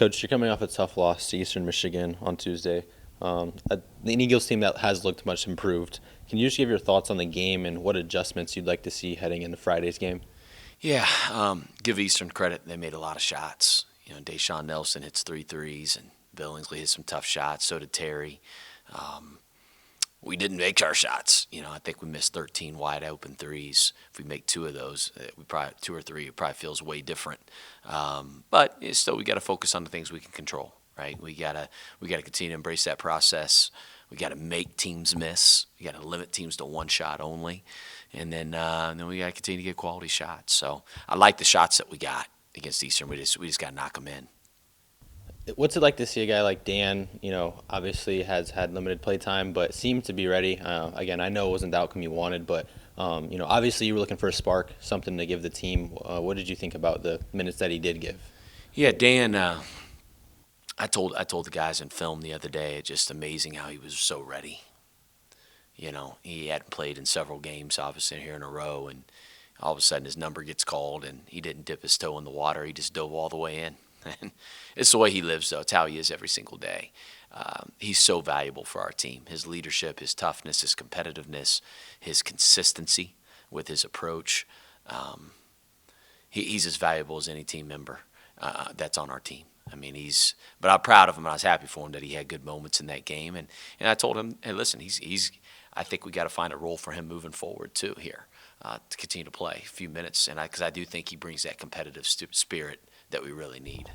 Coach, you're coming off a tough loss to Eastern Michigan on Tuesday. An Eagles team that has looked much improved. Can you just give your thoughts on the game and what adjustments you'd like to see heading into Friday's game? Yeah, give Eastern credit. They made a lot of shots. Deshaun Nelson hits three threes, and Billingsley hit some tough shots. So did Terry. Um, we didn't make our shots. I think we missed 13 wide open threes. If we make two of those, we probably two or three. It probably feels way different. But still, we got to focus on the things we can control. Right? We gotta continue to embrace that process. We got to make teams miss. We got to limit teams to one shot only, and then we got to continue to get quality shots. So I like the shots that we got against Eastern. We just got to knock them in. What's it like to see a guy like Dan? Obviously has had limited play time, but seemed to be ready. Again, I know it wasn't the outcome you wanted, but obviously you were looking for a spark, something to give the team. What did you think about the minutes that he did give? Yeah, Dan. I told the guys in film the other day, it's just amazing how he was so ready. He hadn't played in several games, obviously, here in a row, and all of a sudden his number gets called, and he didn't dip his toe in the water. He just dove all the way in. And it's the way he lives, though. It's how he is every single day. He's so valuable for our team. His leadership, his toughness, his competitiveness, his consistency with his approach. He's as valuable as any team member that's on our team. But I'm proud of him, and I was happy for him that he had good moments in that game. And I told him, hey, listen, I think we got to find a role for him moving forward too here to continue to play a few minutes, and because I do think he brings that competitive spirit that we really need.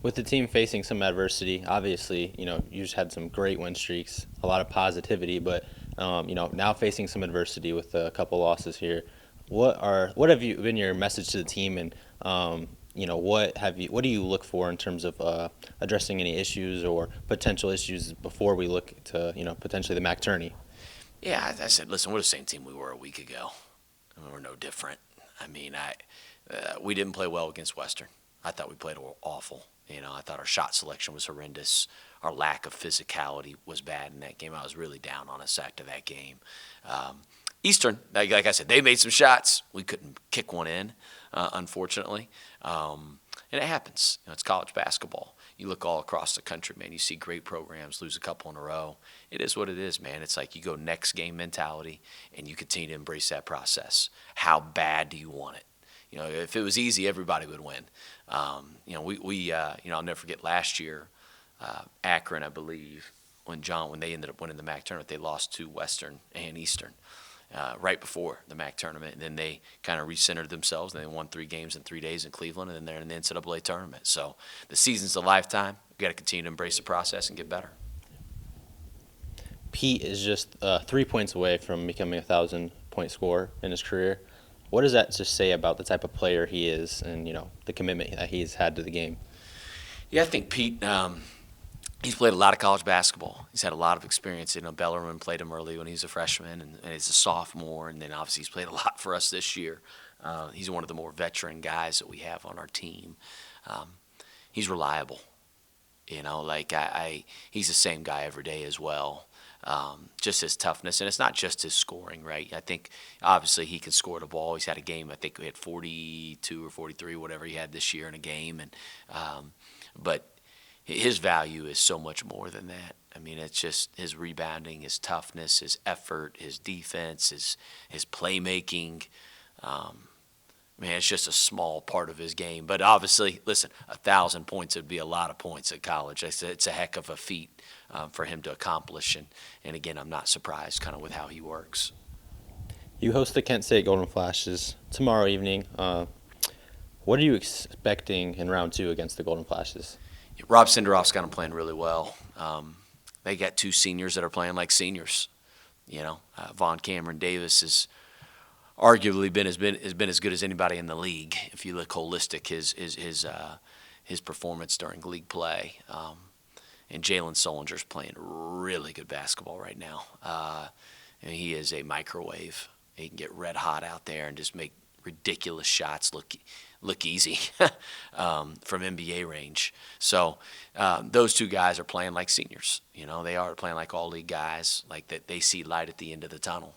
With the team facing some adversity, obviously, you just had some great win streaks, a lot of positivity, but now facing some adversity with a couple losses here. What have you been your message to the team, and what do you look for in terms of addressing any issues or potential issues before we look to potentially the MAC tourney? Yeah, I said, listen, we're the same team we were a week ago. We're no different. We didn't play well against Western. I thought we played awful. I thought our shot selection was horrendous. Our lack of physicality was bad in that game. I was really down on us after that game. Eastern, like I said, they made some shots. We couldn't kick one in, unfortunately. And it happens. It's college basketball. You look all across the country, man. You see great programs lose a couple in a row. It is what it is, man. It's like you go next game mentality, and you continue to embrace that process. How bad do you want it? If it was easy, everybody would win. I'll never forget last year, Akron, I believe, when they ended up winning the MAC tournament, they lost to Western and Eastern. Right before the MAC tournament, and then they kind of recentered themselves, and they won 3 games in 3 days in Cleveland, and then they're in the NCAA tournament. So the season's a lifetime. We've got to continue to embrace the process and get better. Pete is just 3 points away from becoming a 1,000-point scorer in his career. What does that just say about the type of player he is and, the commitment that he's had to the game? Yeah, I think Pete, he's played a lot of college basketball. He's had a lot of experience. Bellarmine played him early when he was a freshman, and he's a sophomore, and then obviously he's played a lot for us this year. He's one of the more veteran guys that we have on our team. He's reliable. He's the same guy every day as well. Just his toughness, and it's not just his scoring, right? I think obviously he can score the ball. He's had a game, I think we had 42 or 43, whatever he had this year in a game, and but his value is so much more than that. It's just his rebounding, his toughness, his effort, his defense, his playmaking. It's just a small part of his game. But obviously, listen, 1,000 points would be a lot of points at college. It's a heck of a feat for him to accomplish. And again, I'm not surprised kind of with how he works. You host the Kent State Golden Flashes tomorrow evening. What are you expecting in round 2 against the Golden Flashes? Rob Senderoff's got them playing really well. They got 2 seniors that are playing like seniors. Vaughn Cameron Davis has arguably been as good as anybody in the league. If you look holistic, his performance during league play, and Jalen Sollinger's playing really good basketball right now. And he is a microwave. He can get red hot out there and just make ridiculous shots look easy from NBA range. So those 2 guys are playing like seniors. They are playing like all league guys, like that they see light at the end of the tunnel.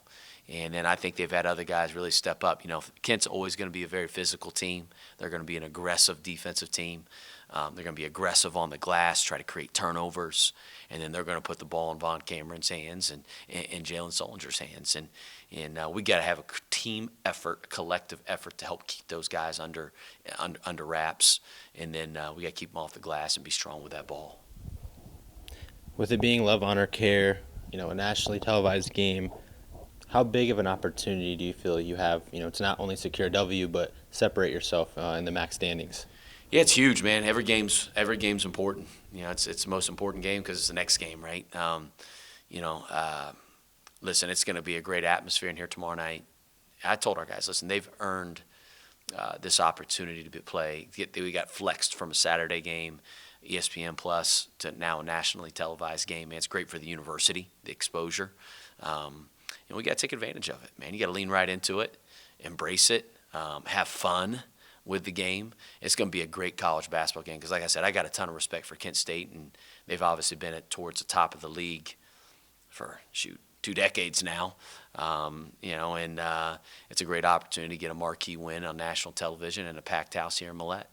And then I think they've had other guys really step up. Kent's always going to be a very physical team. They're going to be an aggressive defensive team. They're going to be aggressive on the glass, try to create turnovers, and then they're going to put the ball in Von Cameron's hands and Jalen Solinger's hands. And we got to have a team effort, a collective effort to help keep those guys under wraps. And then we got to keep them off the glass and be strong with that ball. With it being Love, Honor, Care, a nationally televised game, how big of an opportunity do you feel you have, to not only secure a W, but separate yourself in the MAC standings? Yeah, it's huge, man. Every game's important. It's the most important game because it's the next game, right? Listen, it's going to be a great atmosphere in here tomorrow night. I told our guys, listen, they've earned this opportunity to play. We got flexed from a Saturday game, ESPN Plus, to now a nationally televised game. Man, it's great for the university, the exposure. We got to take advantage of it, man. You got to lean right into it, embrace it, have fun with the game. It's going to be a great college basketball game because, like I said, I got a ton of respect for Kent State, and they've obviously been towards the top of the league for, 2 decades now. And it's a great opportunity to get a marquee win on national television and a packed house here in Millette.